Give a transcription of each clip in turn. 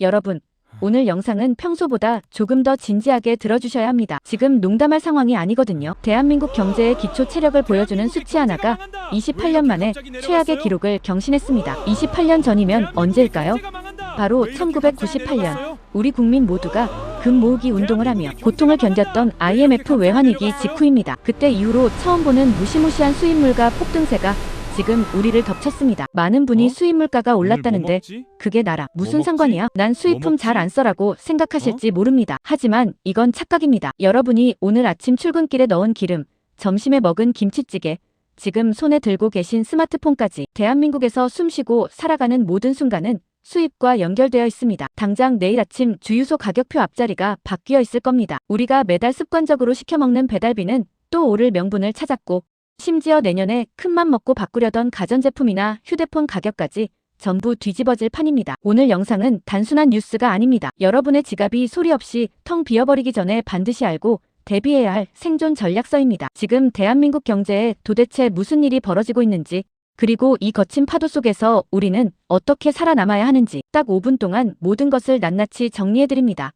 여러분, 오늘 영상은 평소보다 조금 더 진지하게 들어주셔야 합니다. 지금 농담할 상황이 아니거든요. 대한민국 경제의 기초 체력을 보여주는 수치 하나가 28년 만에 최악의 기록을 경신했습니다. 28년 전이면 언제일까요? 바로 1998년. 우리 국민 모두가 금 모으기 운동을 하며 고통을 견뎠던 IMF 외환위기 직후입니다. 그때 이후로 처음 보는 무시무시한 수입물가 폭등세가 지금 우리를 덮쳤습니다. 많은 분이 수입물가가 올랐다는데 그게 나랑 무슨 상관이야? 난 수입품 잘 안 써라고 생각하실지 모릅니다. 하지만 이건 착각입니다. 여러분이 오늘 아침 출근길에 넣은 기름, 점심에 먹은 김치찌개, 지금 손에 들고 계신 스마트폰까지 대한민국에서 숨쉬고 살아가는 모든 순간은 수입과 연결되어 있습니다. 당장 내일 아침 주유소 가격표 앞자리가 바뀌어 있을 겁니다. 우리가 매달 습관적으로 시켜먹는 배달비는 또 오를 명분을 찾았고, 심지어 내년에 큰맘 먹고 바꾸려던 가전제품이나 휴대폰 가격까지 전부 뒤집어질 판입니다. 오늘 영상은 단순한 뉴스가 아닙니다. 여러분의 지갑이 소리 없이 텅 비어버리기 전에 반드시 알고 대비해야 할 생존 전략서입니다. 지금 대한민국 경제에 도대체 무슨 일이 벌어지고 있는지, 그리고 이 거친 파도 속에서 우리는 어떻게 살아남아야 하는지 딱 5분 동안 모든 것을 낱낱이 정리해드립니다.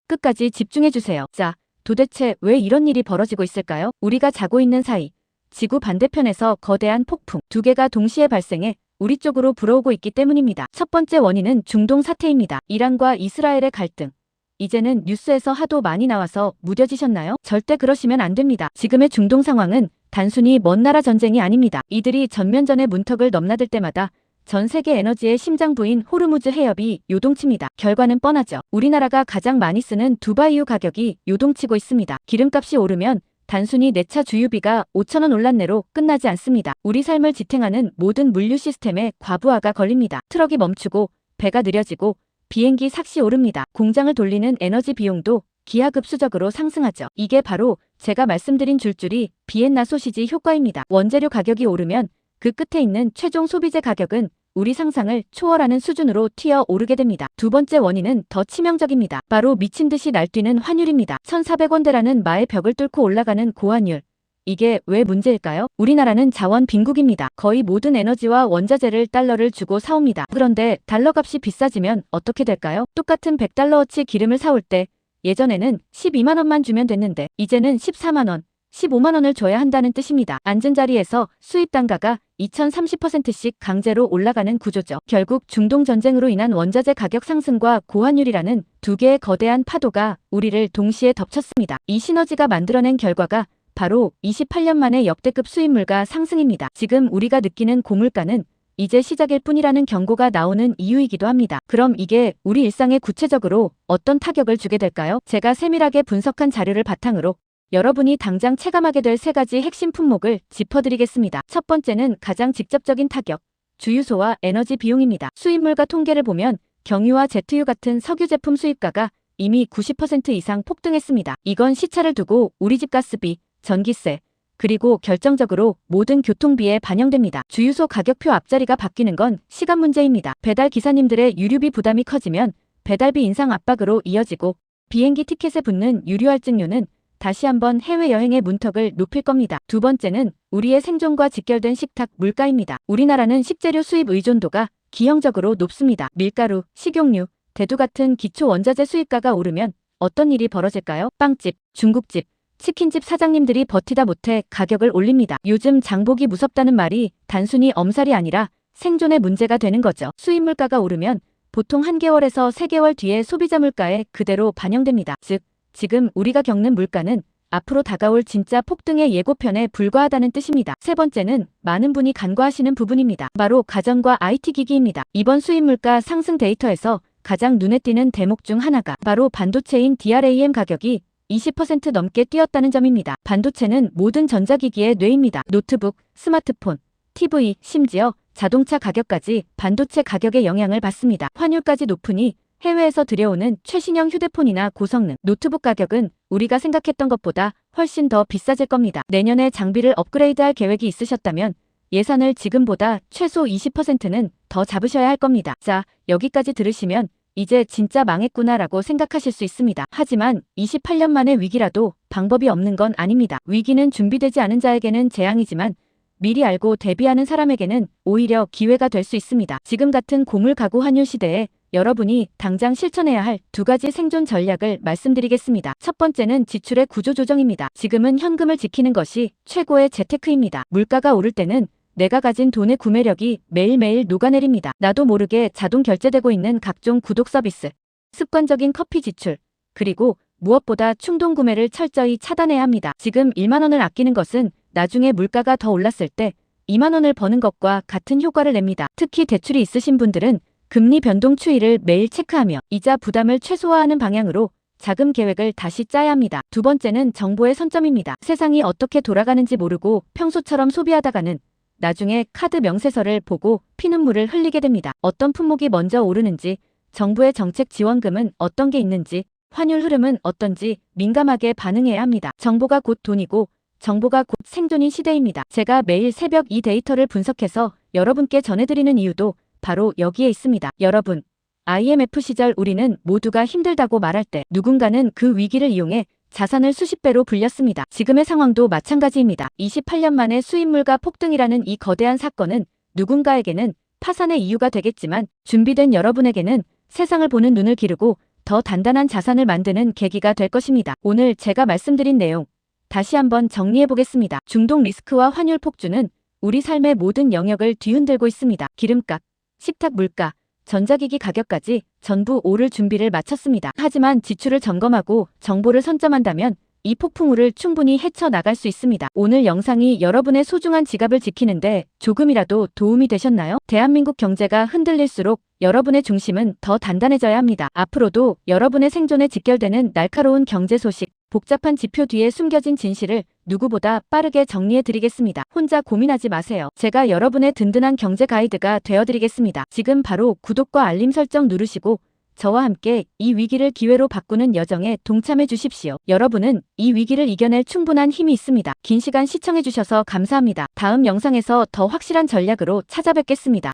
끝까지 집중해주세요. 자, 도대체 왜 이런 일이 벌어지고 있을까요? 우리가 자고 있는 사이 지구 반대편에서 거대한 폭풍 두 개가 동시에 발생해 우리 쪽으로 불어오고 있기 때문입니다. 첫 번째 원인은 중동 사태입니다. 이란과 이스라엘의 갈등. 이제는 뉴스에서 하도 많이 나와서 무뎌지셨나요? 절대 그러시면 안 됩니다. 지금의 중동 상황은 단순히 먼 나라 전쟁이 아닙니다. 이들이 전면전의 문턱을 넘나들 때마다 전 세계 에너지의 심장부인 호르무즈 해협이 요동칩니다. 결과는 뻔하죠. 우리나라가 가장 많이 쓰는 두바이유 가격이 요동치고 있습니다. 기름값이 오르면 단순히 내 차 주유비가 5,000원 올랐네로 끝나지 않습니다. 우리 삶을 지탱하는 모든 물류 시스템에 과부하가 걸립니다. 트럭이 멈추고 배가 느려지고 비행기 삭시 오릅니다. 공장을 돌리는 에너지 비용도 기하급수적으로 상승하죠. 이게 바로 제가 말씀드린 줄줄이 비엔나 소시지 효과입니다. 원재료 가격이 오르면 그 끝에 있는 최종 소비재 가격은 우리 상상을 초월하는 수준으로 튀어 오르게 됩니다. 두 번째 원인은 더 치명적입니다. 바로 미친 듯이 날뛰는 환율입니다. 1,400원대라는 마의 벽을 뚫고 올라가는 고환율. 이게 왜 문제일까요? 우리나라는 자원 빈국입니다. 거의 모든 에너지와 원자재를 달러를 주고 사옵니다. 그런데 달러 값이 비싸지면 어떻게 될까요? 똑같은 100달러어치 기름을 사올 때 예전에는 12만 원만 주면 됐는데 이제는 14만 원, 15만 원을 줘야 한다는 뜻입니다. 앉은 자리에서 수입 단가가 2030%씩 강제로 올라가는 구조죠. 결국 중동 전쟁으로 인한 원자재 가격 상승과 고환율이라는 두 개의 거대한 파도가 우리를 동시에 덮쳤습니다. 이 시너지가 만들어낸 결과가 바로 28년 만에 역대급 수입물가 상승입니다. 지금 우리가 느끼는 고물가는 이제 시작일 뿐이라는 경고가 나오는 이유이기도 합니다. 그럼 이게 우리 일상에 구체적으로 어떤 타격을 주게 될까요? 제가 세밀하게 분석한 자료를 바탕으로 여러분이 당장 체감하게 될 세 가지 핵심 품목을 짚어드리겠습니다. 첫 번째는 가장 직접적인 타격, 주유소와 에너지 비용입니다. 수입물가 통계를 보면 경유와 제트유 같은 석유 제품 수입가가 이미 90% 이상 폭등했습니다. 이건 시차를 두고 우리 집 가스비, 전기세, 그리고 결정적으로 모든 교통비에 반영됩니다. 주유소 가격표 앞자리가 바뀌는 건 시간 문제입니다. 배달 기사님들의 유류비 부담이 커지면 배달비 인상 압박으로 이어지고 비행기 티켓에 붙는 유류할증료는 다시 한번 해외여행의 문턱을 높일 겁니다. 두 번째는 우리의 생존과 직결된 식탁 물가입니다. 우리나라는 식재료 수입 의존도가 기형적으로 높습니다. 밀가루, 식용유, 대두 같은 기초 원자재 수입가가 오르면 어떤 일이 벌어질까요? 빵집, 중국집, 치킨집 사장님들이 버티다 못해 가격을 올립니다. 요즘 장보기 무섭다는 말이 단순히 엄살이 아니라 생존의 문제가 되는 거죠. 수입 물가가 오르면 보통 1개월에서 3개월 뒤에 소비자 물가에 그대로 반영됩니다. 즉, 지금 우리가 겪는 물가는 앞으로 다가올 진짜 폭등의 예고편에 불과하다는 뜻입니다. 세 번째는 많은 분이 간과하시는 부분입니다. 바로 가전과 IT 기기입니다. 이번 수입 물가 상승 데이터에서 가장 눈에 띄는 대목 중 하나가 바로 반도체인 DRAM 가격이 20% 넘게 뛰었다는 점입니다. 반도체는 모든 전자기기의 뇌입니다. 노트북, 스마트폰, TV, 심지어 자동차 가격까지 반도체 가격의 영향을 받습니다. 환율까지 높으니 해외에서 들여오는 최신형 휴대폰이나 고성능 노트북 가격은 우리가 생각했던 것보다 훨씬 더 비싸질 겁니다. 내년에 장비를 업그레이드할 계획이 있으셨다면 예산을 지금보다 최소 20%는 더 잡으셔야 할 겁니다. 자, 여기까지 들으시면 이제 진짜 망했구나라고 생각하실 수 있습니다. 하지만 28년 만의 위기라도 방법이 없는 건 아닙니다. 위기는 준비되지 않은 자에게는 재앙이지만 미리 알고 대비하는 사람에게는 오히려 기회가 될 수 있습니다. 지금 같은 고물가구 환율 시대에 여러분이 당장 실천해야 할 두 가지 생존 전략을 말씀드리겠습니다. 첫 번째는 지출의 구조 조정입니다. 지금은 현금을 지키는 것이 최고의 재테크입니다. 물가가 오를 때는 내가 가진 돈의 구매력이 매일매일 녹아내립니다. 나도 모르게 자동 결제되고 있는 각종 구독 서비스, 습관적인 커피 지출, 그리고 무엇보다 충동 구매를 철저히 차단해야 합니다. 지금 1만 원을 아끼는 것은 나중에 물가가 더 올랐을 때 2만 원을 버는 것과 같은 효과를 냅니다. 특히 대출이 있으신 분들은 금리 변동 추이를 매일 체크하며 이자 부담을 최소화하는 방향으로 자금 계획을 다시 짜야 합니다. 두 번째는 정보의 선점입니다. 세상이 어떻게 돌아가는지 모르고 평소처럼 소비하다가는 나중에 카드 명세서를 보고 피눈물을 흘리게 됩니다. 어떤 품목이 먼저 오르는지, 정부의 정책 지원금은 어떤 게 있는지, 환율 흐름은 어떤지 민감하게 반응해야 합니다. 정보가 곧 돈이고 정보가 곧 생존인 시대입니다. 제가 매일 새벽 이 데이터를 분석해서 여러분께 전해드리는 이유도 바로 여기에 있습니다. 여러분, IMF 시절 우리는 모두가 힘들다고 말할 때 누군가는 그 위기를 이용해 자산을 수십 배로 불렸습니다. 지금의 상황도 마찬가지입니다. 28년 만에 수입물가 폭등이라는 이 거대한 사건은 누군가에게는 파산의 이유가 되겠지만 준비된 여러분에게는 세상을 보는 눈을 기르고 더 단단한 자산을 만드는 계기가 될 것입니다. 오늘 제가 말씀드린 내용 다시 한번 정리해 보겠습니다. 중동 리스크와 환율 폭주는 우리 삶의 모든 영역을 뒤흔들고 있습니다. 기름값, 식탁 물가, 전자기기 가격까지 전부 오를 준비를 마쳤습니다. 하지만 지출을 점검하고 정보를 선점한다면 이 폭풍우를 충분히 헤쳐나갈 수 있습니다. 오늘 영상이 여러분의 소중한 지갑을 지키는데 조금이라도 도움이 되셨나요? 대한민국 경제가 흔들릴수록 여러분의 중심은 더 단단해져야 합니다. 앞으로도 여러분의 생존에 직결되는 날카로운 경제 소식, 복잡한 지표 뒤에 숨겨진 진실을 누구보다 빠르게 정리해드리겠습니다. 혼자 고민하지 마세요. 제가 여러분의 든든한 경제 가이드가 되어드리겠습니다. 지금 바로 구독과 알림 설정 누르시고 저와 함께 이 위기를 기회로 바꾸는 여정에 동참해 주십시오. 여러분은 이 위기를 이겨낼 충분한 힘이 있습니다. 긴 시간 시청해 주셔서 감사합니다. 다음 영상에서 더 확실한 전략으로 찾아뵙겠습니다.